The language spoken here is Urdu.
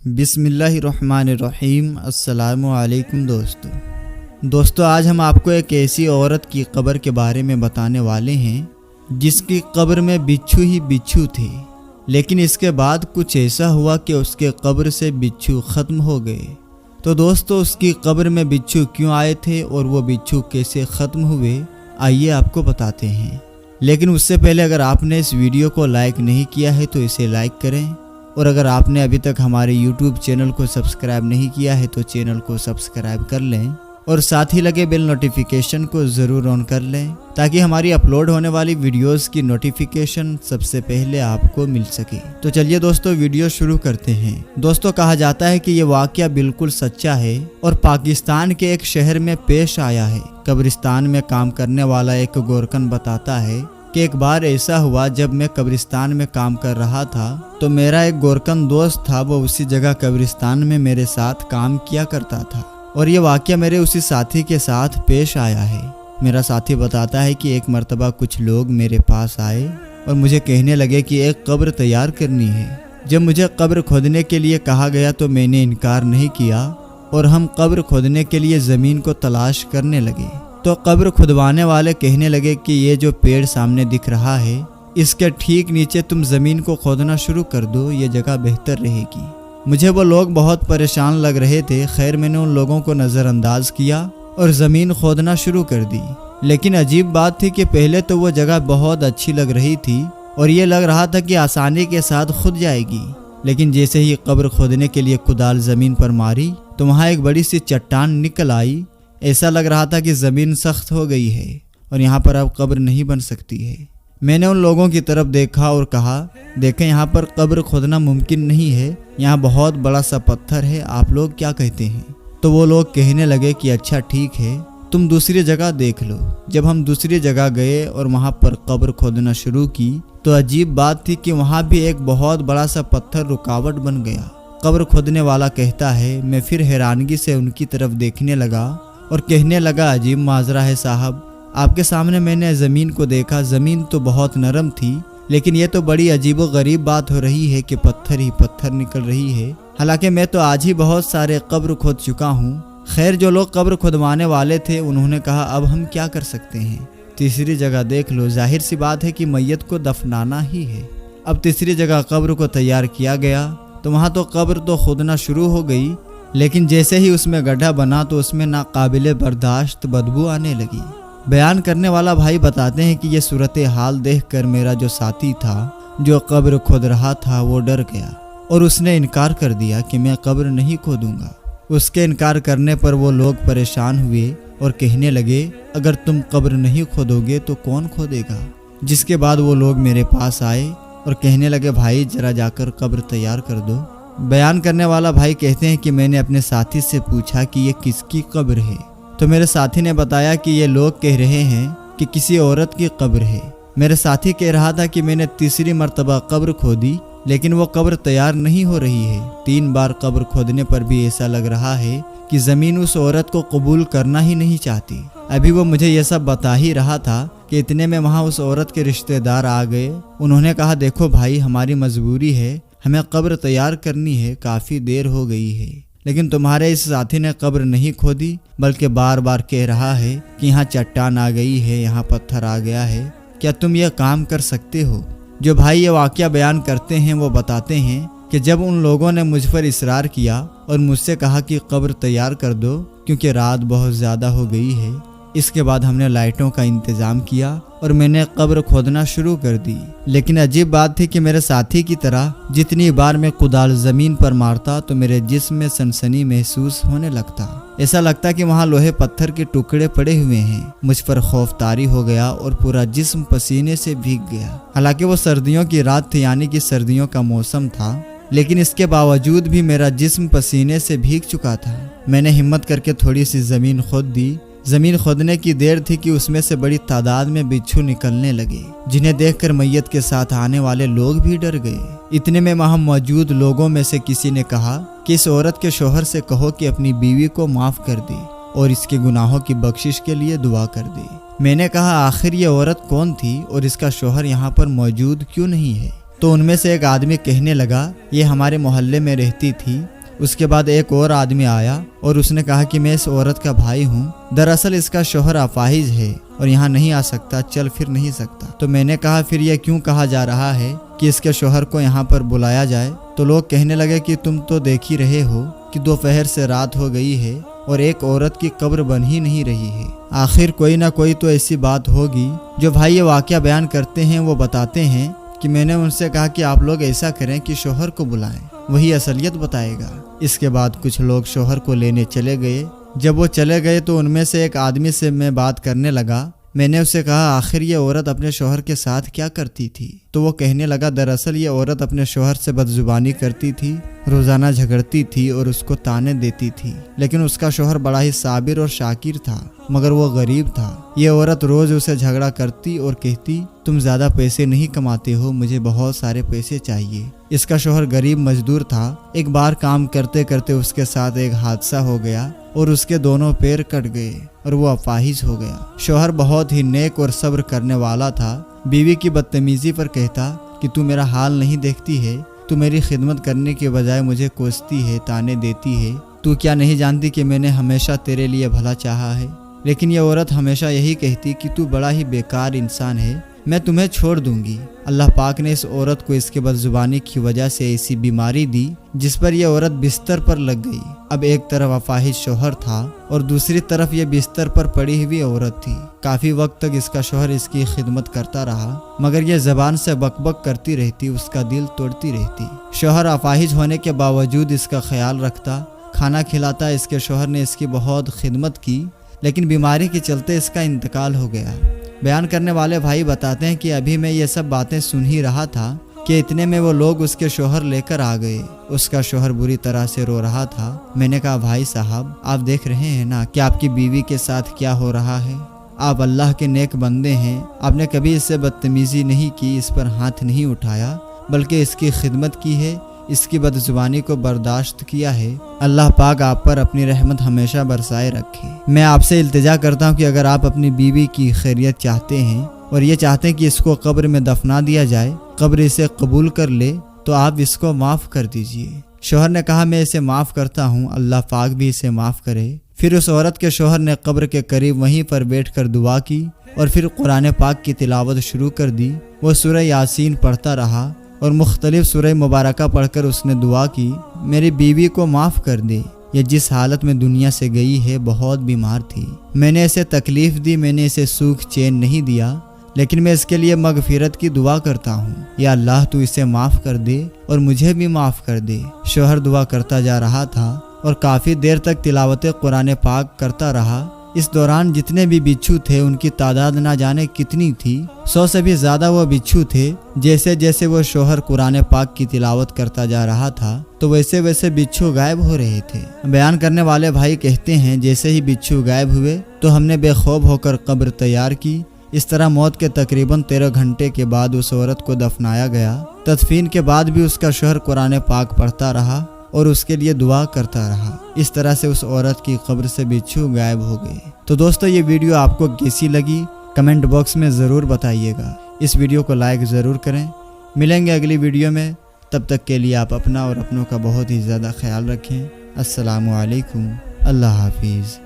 بسم اللہ الرحمن الرحیم۔ السلام علیکم دوستو آج ہم آپ کو ایک ایسی عورت کی قبر کے بارے میں بتانے والے ہیں جس کی قبر میں بچھو ہی بچھو تھے، لیکن اس کے بعد کچھ ایسا ہوا کہ اس کے قبر سے بچھو ختم ہو گئے۔ تو دوستو اس کی قبر میں بچھو کیوں آئے تھے اور وہ بچھو کیسے ختم ہوئے، آئیے آپ کو بتاتے ہیں۔ لیکن اس سے پہلے اگر آپ نے اس ویڈیو کو لائک نہیں کیا ہے تو اسے لائک کریں، اور اگر آپ نے ابھی تک ہمارے یوٹیوب چینل کو سبسکرائب نہیں کیا ہے تو چینل کو سبسکرائب کر لیں، اور ساتھ ہی لگے بیل نوٹیفیکیشن کو ضرور آن کر لیں تاکہ ہماری اپلوڈ ہونے والی ویڈیوز کی نوٹیفیکیشن سب سے پہلے آپ کو مل سکے۔ تو چلیے دوستو ویڈیو شروع کرتے ہیں۔ دوستو کہا جاتا ہے کہ یہ واقعہ بالکل سچا ہے اور پاکستان کے ایک شہر میں پیش آیا ہے۔ قبرستان میں کام کرنے والا ایک گورکن بتاتا ہے کہ ایک بار ایسا ہوا جب میں قبرستان میں کام کر رہا تھا تو میرا ایک گورکن دوست تھا، وہ اسی جگہ قبرستان میں میرے ساتھ کام کیا کرتا تھا، اور یہ واقعہ میرے اسی ساتھی کے ساتھ پیش آیا ہے۔ میرا ساتھی بتاتا ہے کہ ایک مرتبہ کچھ لوگ میرے پاس آئے اور مجھے کہنے لگے کہ ایک قبر تیار کرنی ہے۔ جب مجھے قبر کھودنے کے لیے کہا گیا تو میں نے انکار نہیں کیا اور ہم قبر کھودنے کے لیے زمین کو تلاش کرنے لگے۔ تو قبر کھدوانے والے کہنے لگے کہ یہ جو پیڑ سامنے دکھ رہا ہے اس کے ٹھیک نیچے تم زمین کو کھودنا شروع کر دو، یہ جگہ بہتر رہے گی۔ مجھے وہ لوگ بہت پریشان لگ رہے تھے، خیر میں نے ان لوگوں کو نظر انداز کیا اور زمین کھودنا شروع کر دی۔ لیکن عجیب بات تھی کہ پہلے تو وہ جگہ بہت اچھی لگ رہی تھی اور یہ لگ رہا تھا کہ آسانی کے ساتھ کھد جائے گی، لیکن جیسے ہی قبر کھودنے کے لیے کدال زمین پر ماری تو وہاں ایک بڑی سی چٹان نکل آئی۔ ایسا لگ رہا تھا کہ زمین سخت ہو گئی ہے اور یہاں پر اب قبر نہیں بن سکتی ہے۔ میں نے ان لوگوں کی طرف دیکھا اور کہا، دیکھیں یہاں پر قبر کھودنا ممکن نہیں ہے، یہاں بہت بڑا سا پتھر ہے، آپ لوگ کیا کہتے ہیں؟ تو وہ لوگ کہنے لگے کہ اچھا ٹھیک ہے، تم دوسری جگہ دیکھ لو۔ جب ہم دوسری جگہ گئے اور وہاں پر قبر کھودنا شروع کی تو عجیب بات تھی کہ وہاں بھی ایک بہت بڑا سا پتھر رکاوٹ بن گیا۔ قبر کھودنے والا کہتا ہے، میں پھر حیرانگی سے ان کی طرف دیکھنے لگا اور کہنے لگا، عجیب ماجرا ہے صاحب، آپ کے سامنے میں نے زمین کو دیکھا، زمین تو بہت نرم تھی، لیکن یہ تو بڑی عجیب و غریب بات ہو رہی ہے کہ پتھر ہی پتھر نکل رہی ہے، حالانکہ میں تو آج ہی بہت سارے قبر کھود چکا ہوں۔ خیر جو لوگ قبر کھدوانے والے تھے انہوں نے کہا، اب ہم کیا کر سکتے ہیں، تیسری جگہ دیکھ لو، ظاہر سی بات ہے کہ میت کو دفنانا ہی ہے۔ اب تیسری جگہ قبر کو تیار کیا گیا تو وہاں تو قبر تو کھودنا شروع ہو گئی، لیکن جیسے ہی اس میں گڈھا بنا تو اس میں ناقابل برداشت بدبو آنے لگی۔ بیان کرنے والا بھائی بتاتے ہیں کہ یہ صورتحال دیکھ کر میرا جو ساتھی تھا جو قبر کھود رہا تھا وہ ڈر گیا اور اس نے انکار کر دیا کہ میں قبر نہیں کھودوں گا۔ اس کے انکار کرنے پر وہ لوگ پریشان ہوئے اور کہنے لگے، اگر تم قبر نہیں کھودو گے تو کون کھودے گا؟ جس کے بعد وہ لوگ میرے پاس آئے اور کہنے لگے، بھائی ذرا جا کر قبر تیار کر دو۔ بیان کرنے والا بھائی کہتے ہیں کہ میں نے اپنے ساتھی سے پوچھا کہ یہ کس کی قبر ہے، تو میرے ساتھی نے بتایا کہ یہ لوگ کہہ رہے ہیں کہ کسی عورت کی قبر ہے۔ میرے ساتھی کہہ رہا تھا کہ میں نے تیسری مرتبہ قبر کھودی لیکن وہ قبر تیار نہیں ہو رہی ہے، 3 بار قبر کھودنے پر بھی ایسا لگ رہا ہے کہ زمین اس عورت کو قبول کرنا ہی نہیں چاہتی۔ ابھی وہ مجھے یہ سب بتا ہی رہا تھا کہ اتنے میں وہاں اس عورت کے رشتہ دار آ گئے۔ انہوں نے کہا، دیکھو بھائی ہماری مجبوری ہے، ہمیں قبر تیار کرنی ہے، کافی دیر ہو گئی ہے، لیکن تمہارے اس ساتھی نے قبر نہیں کھودی بلکہ بار بار کہہ رہا ہے کہ یہاں چٹان آ گئی ہے، یہاں پتھر آ گیا ہے، کیا تم یہ کام کر سکتے ہو؟ جو بھائی یہ واقعہ بیان کرتے ہیں وہ بتاتے ہیں کہ جب ان لوگوں نے مجھ پر اصرار کیا اور مجھ سے کہا کہ قبر تیار کر دو کیونکہ رات بہت زیادہ ہو گئی ہے، اس کے بعد ہم نے لائٹوں کا انتظام کیا اور میں نے قبر کھودنا شروع کر دی۔ لیکن عجیب بات تھی کہ میرے ساتھی کی طرح جتنی بار میں کدال زمین پر مارتا تو میرے جسم میں سنسنی محسوس ہونے لگتا، ایسا لگتا کہ وہاں لوہے پتھر کے ٹکڑے پڑے ہوئے ہیں۔ مجھ پر خوف طاری ہو گیا اور پورا جسم پسینے سے بھیگ گیا۔ حالانکہ وہ سردیوں کی رات تھی، یعنی کہ سردیوں کا موسم تھا، لیکن اس کے باوجود بھی میرا جسم پسینے سے بھیگ چکا تھا۔ میں نے ہمت کر کے تھوڑی سی زمین کھود دی۔ زمین کھودنے کی دیر تھی کہ اس میں سے بڑی تعداد میں بچھو نکلنے لگے، جنہیں دیکھ کر میت کے ساتھ آنے والے لوگ بھی ڈر گئے۔ اتنے میں وہاں موجود لوگوں میں سے کسی نے کہا کہ اس عورت کے شوہر سے کہو کہ اپنی بیوی کو معاف کر دے اور اس کے گناہوں کی بخشش کے لیے دعا کر دے۔ میں نے کہا، آخر یہ عورت کون تھی اور اس کا شوہر یہاں پر موجود کیوں نہیں ہے؟ تو ان میں سے ایک آدمی کہنے لگا یہ ہمارے محلے میں رہتی تھی۔ اس کے بعد ایک اور آدمی آیا اور اس نے کہا کہ میں اس عورت کا بھائی ہوں، دراصل اس کا شوہر اپاہج ہے اور یہاں نہیں آ سکتا، چل پھر نہیں سکتا۔ تو میں نے کہا پھر یہ کیوں کہا جا رہا ہے کہ اس کے شوہر کو یہاں پر بلایا جائے؟ تو لوگ کہنے لگے کہ تم تو دیکھ ہی رہے ہو کہ دوپہر سے رات ہو گئی ہے اور ایک عورت کی قبر بن ہی نہیں رہی ہے، آخر کوئی نہ کوئی تو ایسی بات ہوگی۔ جو بھائی یہ واقعہ بیان کرتے ہیں وہ بتاتے ہیں کہ میں نے ان سے کہا کہ آپ لوگ ایسا کریں کہ شوہر کو بلائیں، وہی اصلیت بتائے گا۔ اس کے بعد کچھ لوگ شوہر کو لینے چلے گئے۔ جب وہ چلے گئے تو ان میں سے ایک آدمی سے میں بات کرنے لگا۔ میں نے اسے کہا آخر یہ عورت اپنے شوہر کے ساتھ کیا کرتی تھی؟ تو وہ کہنے لگا دراصل یہ عورت اپنے شوہر سے بدزبانی کرتی تھی، روزانہ جھگڑتی تھی اور اس کو طعنے دیتی تھی، لیکن اس کا شوہر بڑا ہی صابر اور شاکر تھا، مگر وہ غریب تھا۔ یہ عورت روز اسے جھگڑا کرتی اور کہتی تم زیادہ پیسے نہیں کماتے ہو، مجھے بہت سارے پیسے چاہیے۔ اس کا شوہر غریب مزدور تھا۔ ایک بار کام کرتے کرتے اس کے ساتھ ایک حادثہ ہو گیا اور اس کے دونوں پیر کٹ گئے اور وہ اپاہج ہو گیا۔ شوہر بہت ہی نیک اور صبر کرنے والا تھا۔ بیوی کی بدتمیزی پر کہتا کہ تو میرا حال نہیں دیکھتی ہے، تو میری خدمت کرنے کے بجائے مجھے کوستی ہے، طعنے دیتی ہے، تو کیا نہیں جانتی کہ میں نے ہمیشہ تیرے لیے بھلا چاہا ہے؟ لیکن یہ عورت ہمیشہ یہی کہتی کہ تو بڑا ہی بیکار انسان ہے، میں تمہیں چھوڑ دوں گی۔ اللہ پاک نے اس عورت کو اس کے بدزبانی کی وجہ سے ایسی بیماری دی جس پر یہ عورت بستر پر لگ گئی۔ اب ایک طرف اپاہج شوہر تھا اور دوسری طرف یہ بستر پر پڑی ہوئی عورت تھی۔ کافی وقت تک اس کا شوہر اس کی خدمت کرتا رہا، مگر یہ زبان سے بک بک کرتی رہتی، اس کا دل توڑتی رہتی۔ شوہر اپاہج ہونے کے باوجود اس کا خیال رکھتا، کھانا کھلاتا۔ اس کے شوہر نے اس کی بہت خدمت کی، لیکن بیماری کے چلتے اس کا انتقال ہو گیا۔ بیان کرنے والے بھائی بتاتے ہیں کہ ابھی میں یہ سب باتیں سن ہی رہا تھا کہ اتنے میں وہ لوگ اس کے شوہر لے کر آ گئے۔ اس کا شوہر بری طرح سے رو رہا تھا۔ میں نے کہا بھائی صاحب آپ دیکھ رہے ہیں نا کہ آپ کی بیوی کے ساتھ کیا ہو رہا ہے؟ آپ اللہ کے نیک بندے ہیں، آپ نے کبھی اس سے بدتمیزی نہیں کی، اس پر ہاتھ نہیں اٹھایا، بلکہ اس کی خدمت کی ہے، اس کی بدزبانی کو برداشت کیا ہے۔ اللہ پاک آپ پر اپنی رحمت ہمیشہ برسائے رکھے۔ میں آپ سے التجا کرتا ہوں کہ اگر آپ اپنی بیوی کی خیریت چاہتے ہیں اور یہ چاہتے ہیں کہ اس کو قبر میں دفنا دیا جائے، قبر اسے قبول کر لے، تو آپ اس کو معاف کر دیجئے۔ شوہر نے کہا میں اسے معاف کرتا ہوں، اللہ پاک بھی اسے معاف کرے۔ پھر اس عورت کے شوہر نے قبر کے قریب وہیں پر بیٹھ کر دعا کی اور پھر قرآن پاک کی تلاوت شروع کر دی۔ وہ سورہ یاسین پڑھتا رہا اور مختلف سورہ مبارکہ پڑھ کر اس نے دعا کی میری بیوی کو معاف کر دے، یہ جس حالت میں دنیا سے گئی ہے بہت بیمار تھی، میں نے اسے تکلیف دی، میں نے اسے سوکھ چین نہیں دیا، لیکن میں اس کے لیے مغفرت کی دعا کرتا ہوں، یا اللہ تو اسے معاف کر دے اور مجھے بھی معاف کر دے۔ شوہر دعا کرتا جا رہا تھا اور کافی دیر تک تلاوت قرآن پاک کرتا رہا۔ اس دوران جتنے بھی بچھو تھے ان کی تعداد نہ جانے کتنی تھی، 100 سے بھی زیادہ وہ بچھو تھے۔ جیسے جیسے وہ شوہر قرآن پاک کی تلاوت کرتا جا رہا تھا تو ویسے ویسے بچھو غائب ہو رہے تھے۔ بیان کرنے والے بھائی کہتے ہیں جیسے ہی بچھو غائب ہوئے تو ہم نے بے خوف ہو کر قبر تیار کی۔ اس طرح موت کے تقریباً 13 گھنٹے کے بعد اس عورت کو دفنایا گیا۔ تدفین کے بعد بھی اس کا شوہر قرآن پاک پڑھتا رہا اور اس کے لیے دعا کرتا رہا۔ اس طرح سے اس عورت کی قبر سے بچھو غائب ہو گئے۔ تو دوستو یہ ویڈیو آپ کو کیسی لگی کمنٹ باکس میں ضرور بتائیے گا۔ اس ویڈیو کو لائک ضرور کریں۔ ملیں گے اگلی ویڈیو میں، تب تک کے لیے آپ اپنا اور اپنوں کا بہت ہی زیادہ خیال رکھیں۔ السلام علیکم، اللہ حافظ۔